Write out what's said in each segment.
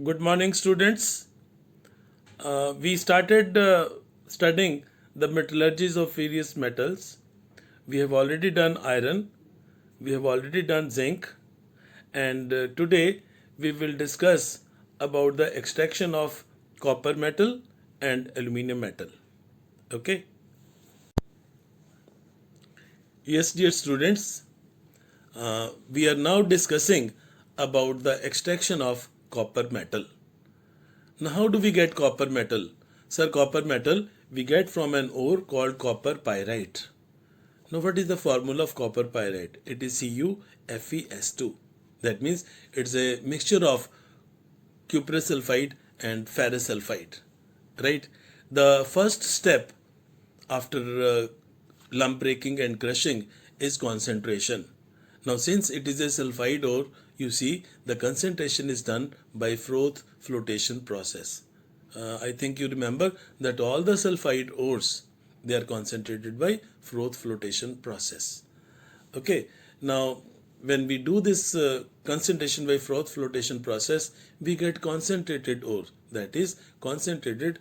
Good morning, students. We started studying the metallurgies of various metals. We have already done iron, we have already done zinc, and today we will discuss about the extraction of copper metal and aluminium metal. Okay? Yes, dear students, we are now discussing about the extraction of copper metal. Now, how do we get copper metal? Sir, copper metal we get from an ore called copper pyrite. Now, what is the formula of copper pyrite? It is CuFeS2. That means it's a mixture of cuprous sulfide and ferrous sulfide. Right? The first step after lump breaking and crushing is concentration. Now, since it is a sulfide ore, you see the concentration is done by froth flotation process. I think you remember that all the sulfide ores they are concentrated by froth flotation process. Okay, now when we do this concentration by froth flotation process, we get concentrated ore, that is concentrated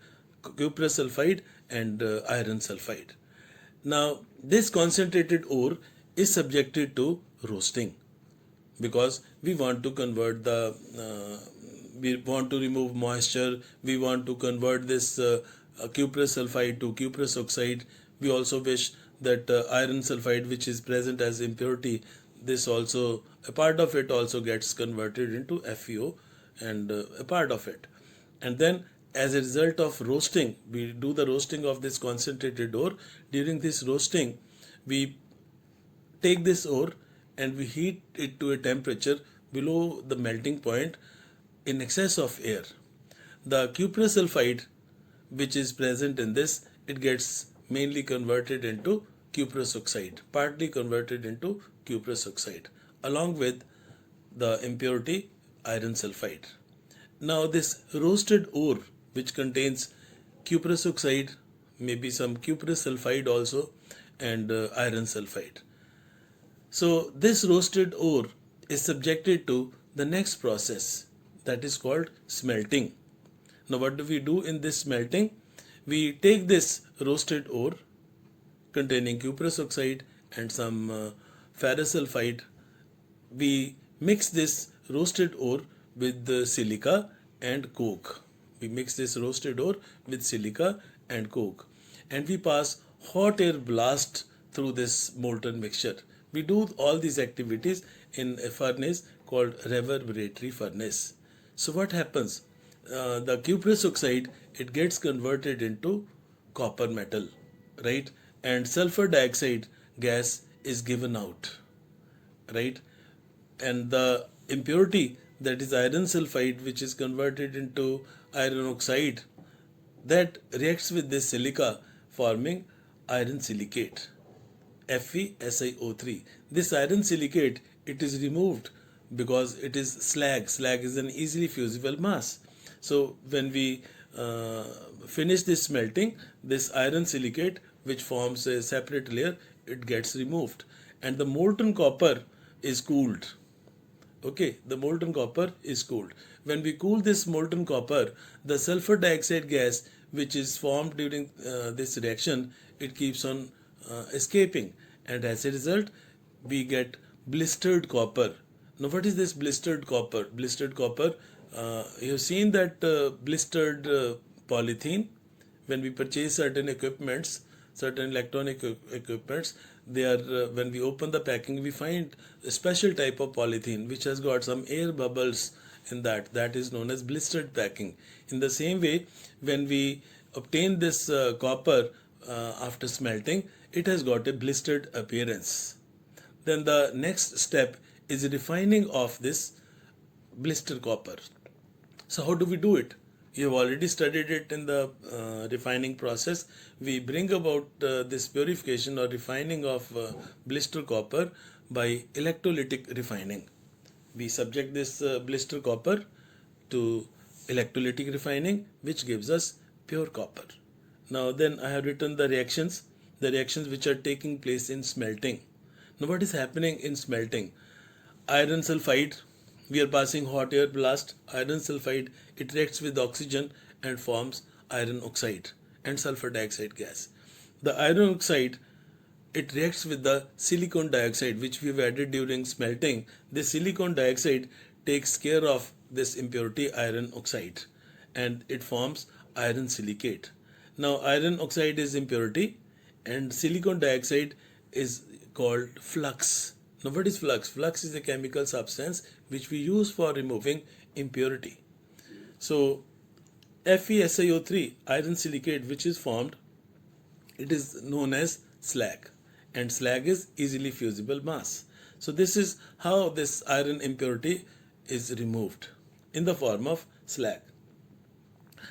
cuprous sulfide and iron sulfide. Now, this concentrated ore is subjected to roasting because we want to convert we want to remove moisture, we want to convert this cuprous sulfide to cuprous oxide. We also wish that iron sulfide, which is present as impurity, this also, a part of it also gets converted into FeO, and a part of it. And then as a result of roasting, we do the roasting of this concentrated ore. During this roasting, we take this ore and we heat it to a temperature below the melting point in excess of air. The cuprous sulfide which is present in this, it gets mainly converted into cuprous oxide, partly converted into cuprous oxide, along with the impurity iron sulfide. Now this roasted ore which contains cuprous oxide, maybe some cuprous sulfide also, and iron sulfide. So this roasted ore is subjected to the next process, that is called smelting. Now what do we do in this smelting? We take this roasted ore containing cuprous oxide and some ferrous sulfide. We mix this roasted ore with the silica and coke. We mix this roasted ore with silica and coke, and we pass hot air blast through this molten mixture. We do all these activities in a furnace called reverberatory furnace. So what happens? The cuprous oxide, it gets converted into copper metal, right? And sulfur dioxide gas is given out, right? And the impurity, that is iron sulfide, which is converted into iron oxide, that reacts with this silica forming iron silicate, FeSiO3. This iron silicate, it is removed because it is slag. Slag is an easily fusible mass. So when we finish this smelting, this iron silicate, which forms a separate layer, it gets removed, and the molten copper is cooled. Okay, the molten copper is cooled. When we cool this molten copper, the sulfur dioxide gas which is formed during this reaction, it keeps on escaping, and as a result we get blistered copper. Now what is this blistered copper? Blistered copper, you have seen that blistered polythene. When we purchase certain equipments, certain electronic equipments, they are when we open the packing, we find a special type of polythene which has got some air bubbles in that is known as blistered packing. In the same way, when we obtain this copper after smelting, it has got a blistered appearance. Then the next step is refining of this blister copper. So how do we do it? You have already studied it in the refining process. We bring about this purification or refining of blister copper by electrolytic refining. We subject this blister copper to electrolytic refining, which gives us pure copper. Now then I have written the reactions which are taking place in smelting. Now what is happening in smelting? Iron sulfide, We are passing hot air blast, iron sulfide, it reacts with oxygen and forms iron oxide and sulfur dioxide gas. The iron oxide, it reacts with the silicon dioxide which we have added during smelting. This silicon dioxide takes care of this impurity iron oxide and it forms iron silicate. Now iron oxide is impurity and silicon dioxide is called flux. Now what is flux? Flux is a chemical substance which we use for removing impurity. So FeSiO3 iron silicate which is formed, it is known as slag, and slag is easily fusible mass. So this is how this iron impurity is removed in the form of slag.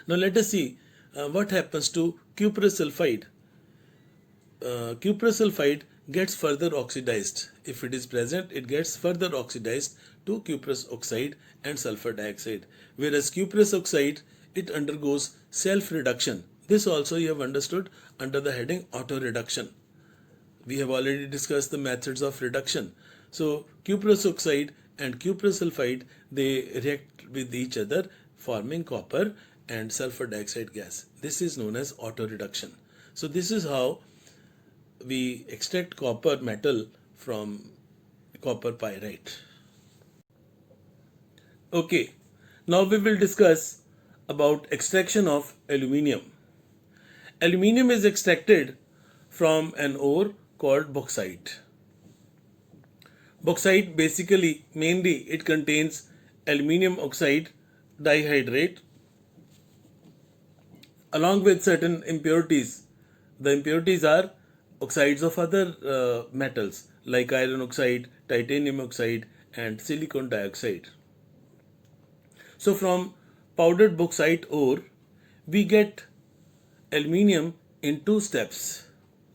Now let us see what happens to cuprous sulfide. Cuprous sulfide gets further oxidized. If it is present, it gets further oxidized to cuprous oxide and sulfur dioxide. Whereas cuprous oxide, it undergoes self-reduction. This also you have understood under the heading auto-reduction. We have already discussed the methods of reduction. So cuprous oxide and cuprous sulfide, they react with each other forming copper and sulfur dioxide gas. This is known as auto-reduction. So this is how we extract copper metal from copper pyrite. Okay, now we will discuss about extraction of aluminium. Aluminium is extracted from an ore called bauxite. Bauxite basically, mainly it contains aluminium oxide dihydrate along with certain impurities. The impurities are oxides of other metals like iron oxide, titanium oxide and silicon dioxide. So from powdered bauxite ore, we get aluminium in two steps.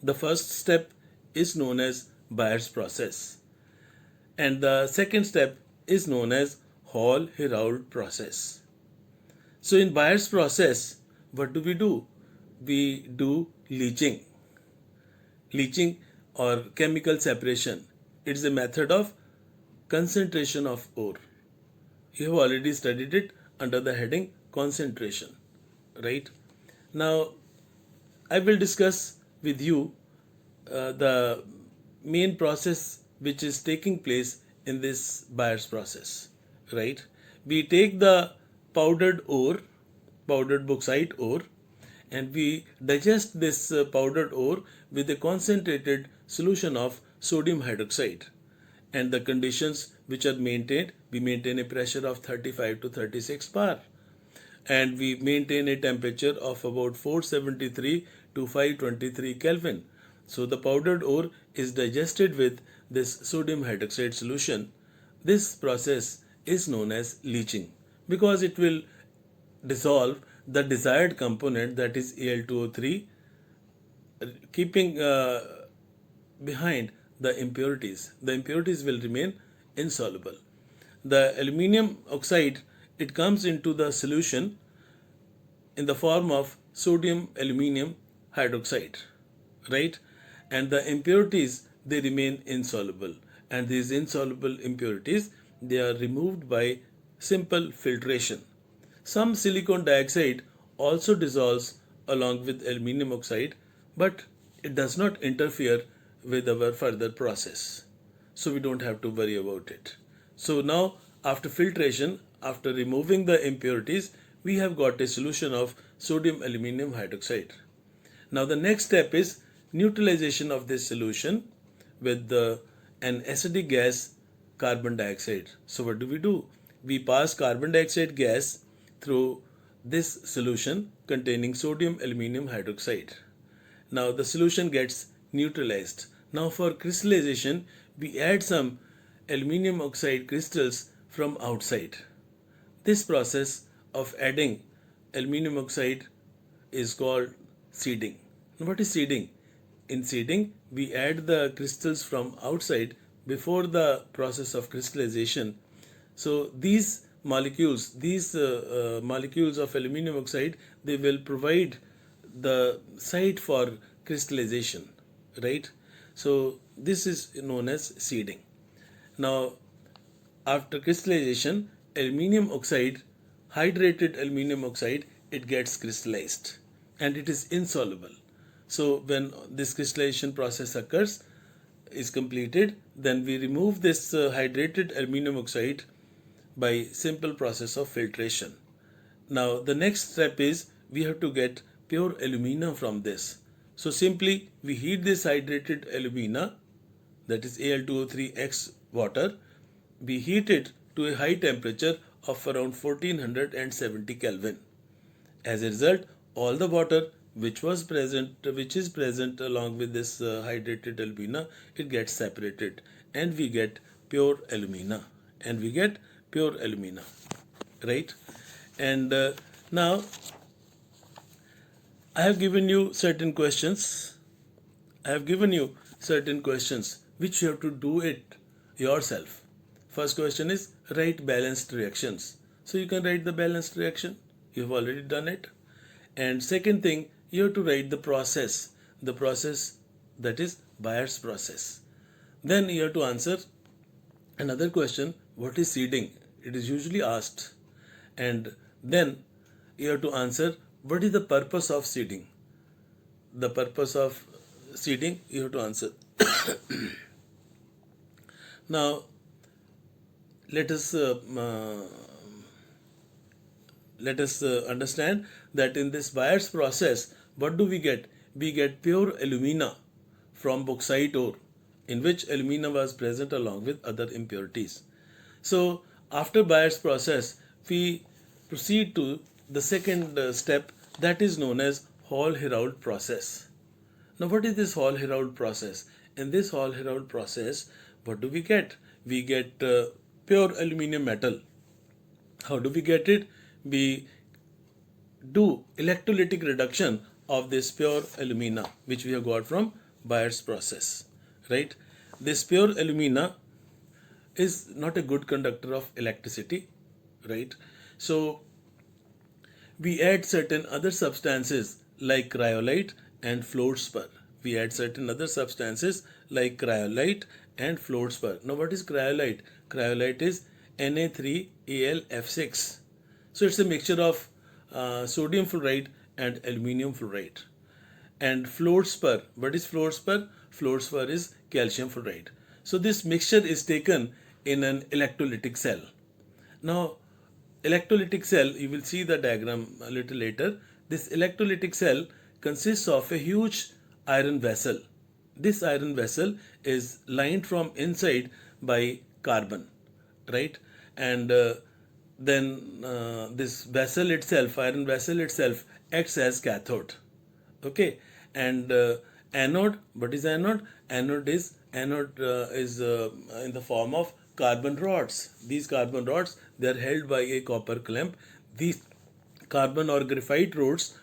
The first step is known as Bayer's process and the second step is known as Hall-Héroult process. So in Bayer's process, what do? We do leaching. Leaching or chemical separation. It is a method of concentration of ore. You have already studied it under the heading concentration, right? Now, I will discuss with you the main process which is taking place in this Bayer's process, right? We take the powdered ore, powdered bauxite ore, and we digest this powdered ore with a concentrated solution of sodium hydroxide. And the conditions which are maintained, we maintain a pressure of 35 to 36 bar. And we maintain a temperature of about 473 to 523 Kelvin. So the powdered ore is digested with this sodium hydroxide solution. This process is known as leaching because it will dissolve the desired component, that is Al2O3, keeping behind the impurities. The impurities will remain insoluble. The aluminium oxide, it comes into the solution in the form of sodium aluminium hydroxide, right? And the impurities, they remain insoluble. And these insoluble impurities, they are removed by simple filtration. Some silicon dioxide also dissolves along with aluminium oxide, but it does not interfere with our further process. So we don't have to worry about it. So now after filtration, after removing the impurities, we have got a solution of sodium aluminium hydroxide. Now the next step is neutralization of this solution with an acidic gas, carbon dioxide. So what do? We pass carbon dioxide gas through this solution containing sodium aluminium hydroxide. Now the solution gets neutralized. Now for crystallization, we add some aluminium oxide crystals from outside. This process of adding aluminium oxide is called seeding. Now what is seeding? In seeding, we add the crystals from outside before the process of crystallization. So these molecules of aluminium oxide, they will provide the site for crystallization, right? So this is known as seeding. Now after crystallization, aluminium oxide, hydrated aluminium oxide, it gets crystallized and it is insoluble. So when this crystallization process occurs, is completed, then we remove this hydrated aluminium oxide by simple process of filtration. Now the next step is we have to get pure alumina from this. So simply we heat this hydrated alumina, that is Al2O3x water, we heat it to a high temperature of around 1470 Kelvin. As a result, all the water which is present along with this hydrated alumina, it gets separated and we get pure alumina. Right? And now I have given you certain questions. Which you have to do it yourself. First question is write balanced reactions. So you can write the balanced reaction. You have already done it. And second thing, you have to write the process that is Bayer's process. Then you have to answer another question, what is seeding? It is usually asked. And then you have to answer what is the purpose of seeding? The purpose of seeding you have to answer. Now let us understand that in this Bayer's process, what do we get? We get pure alumina from bauxite ore, in which alumina was present along with other impurities. So after Bayer's process, we proceed to the second step, that is known as Hall-Héroult process. Now what is this Hall-Héroult process? In this Hall-Héroult process, what do we get? We get pure aluminium metal. How do we get it? We do electrolytic reduction of this pure alumina which we have got from Bayer's process, right? This pure alumina is not a good conductor of electricity, right? So we add certain other substances like cryolite and fluorspar. Now what is cryolite? Cryolite is Na3Al(F6). So it's a mixture of sodium fluoride and aluminium fluoride. And fluorspar, what is fluorspar? Fluorspar is calcium fluoride. So this mixture is taken in an electrolytic cell. Now electrolytic cell, you will see the diagram a little later. This electrolytic cell consists of a huge iron vessel. This iron vessel is lined from inside by carbon, right? And then this vessel itself, iron vessel itself, acts as cathode. Okay, and anode. What is anode? Anode is in the form of carbon rods. These carbon rods, they are held by a copper clamp. These carbon or graphite rods,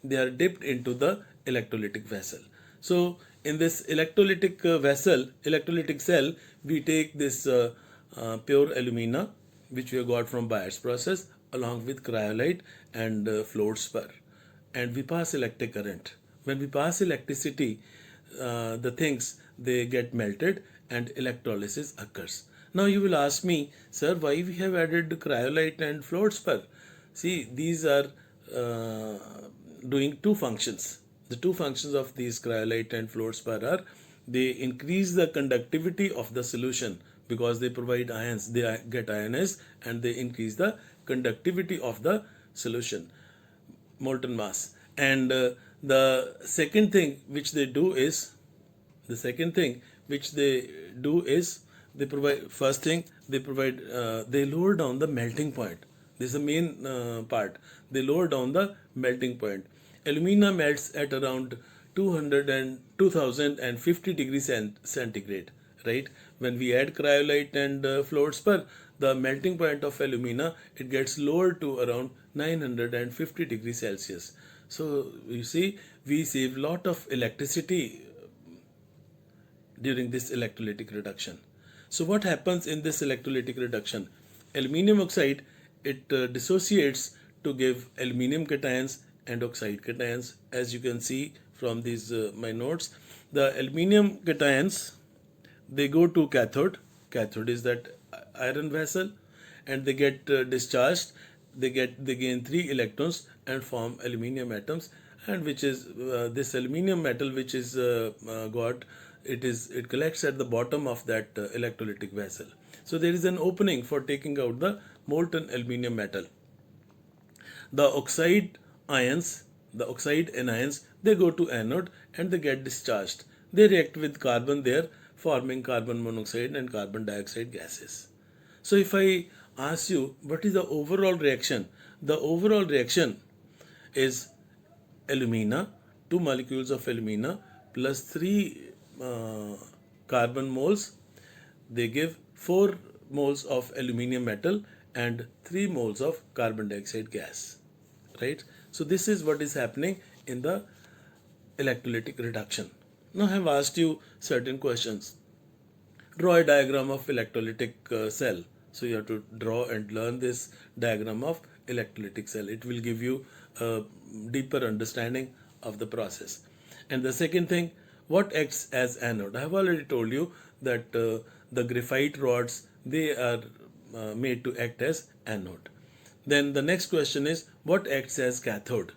they are dipped into the electrolytic vessel. So in this electrolytic cell, we take this pure alumina which we have got from Bayer's process along with cryolite and fluorspar, and we pass electric current. When we pass electricity, the things, they get melted and electrolysis occurs. Now you will ask me, sir, why we have added cryolite and fluorspar? See, these are doing two functions. The two functions of these cryolite and fluorspar are, they increase the conductivity of the solution because they provide ions, they get ionized, and they increase the conductivity of the solution, molten mass. And the second thing which they do is, they provide, first thing, they lower down the melting point. This is the main part. They lower down the melting point. Alumina melts at around 2050 degrees centigrade, right? When we add cryolite and fluorspar, the melting point of alumina, it gets lowered to around 950 degrees Celsius. So you see, we save lot of electricity during this electrolytic reduction. So what happens in this electrolytic reduction? Aluminium oxide, it dissociates to give aluminium cations and oxide cations. As you can see from these my notes, the aluminium cations, they go to cathode. Cathode is that iron vessel, and they get discharged. They gain 3 electrons and form aluminium atoms, and which is this aluminium metal which is got it collects at the bottom of that electrolytic vessel. So there is an opening for taking out the molten aluminium metal. The oxide anions, they go to anode and they get discharged. They react with carbon there, forming carbon monoxide and carbon dioxide gases. So if I ask you what is the overall reaction, the overall reaction is alumina, 2 molecules of alumina plus 3 carbon moles, they give 4 moles of aluminium metal and 3 moles of carbon dioxide gas, right? So this is what is happening in the electrolytic reduction. Now I have asked you certain questions. Draw a diagram of electrolytic cell. So you have to draw and learn this diagram of electrolytic cell. It will give you a deeper understanding of the process. And the second thing, what acts as anode? I have already told you that the graphite rods, they are made to act as anode. Then the next question is, what acts as cathode?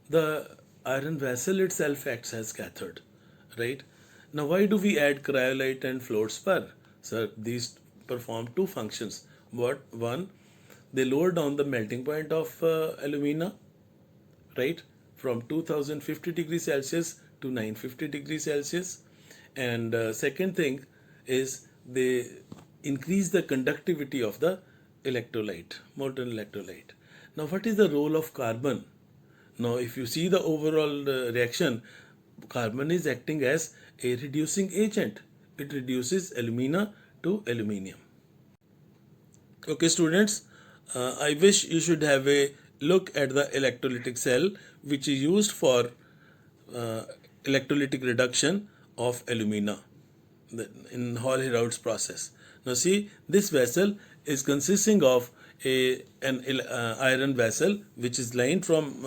The iron vessel itself acts as cathode, right? Now why do we add cryolite and fluorspar? Sir, these perform 2 functions. What? One, they lower down the melting point of alumina, right, from 2050 degrees Celsius to 950 degrees Celsius. And second thing is they increase the conductivity of the electrolyte, molten electrolyte. Now what is the role of carbon? Now if you see the overall reaction, carbon is acting as a reducing agent. It reduces alumina to aluminium. Okay students, I wish you should have a look at the electrolytic cell which is used for electrolytic reduction of alumina in Hall-Heroult's process. Now see, this vessel is consisting of an iron vessel which is lined from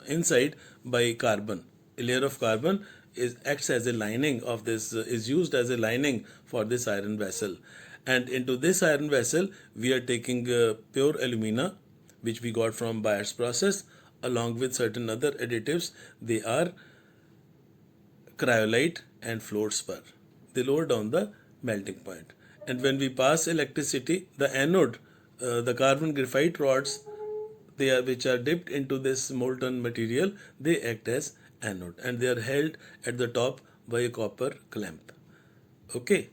inside by carbon. A layer of carbon acts as a lining of this, is used as a lining for this iron vessel. And into this iron vessel, we are taking pure alumina, which we got from Bayer's process, along with certain other additives. They are cryolite and fluorspar. They lower down the melting point. And when we pass electricity, the anode, the carbon graphite rods, which are dipped into this molten material, they act as anode, and they are held at the top by a copper clamp. Okay.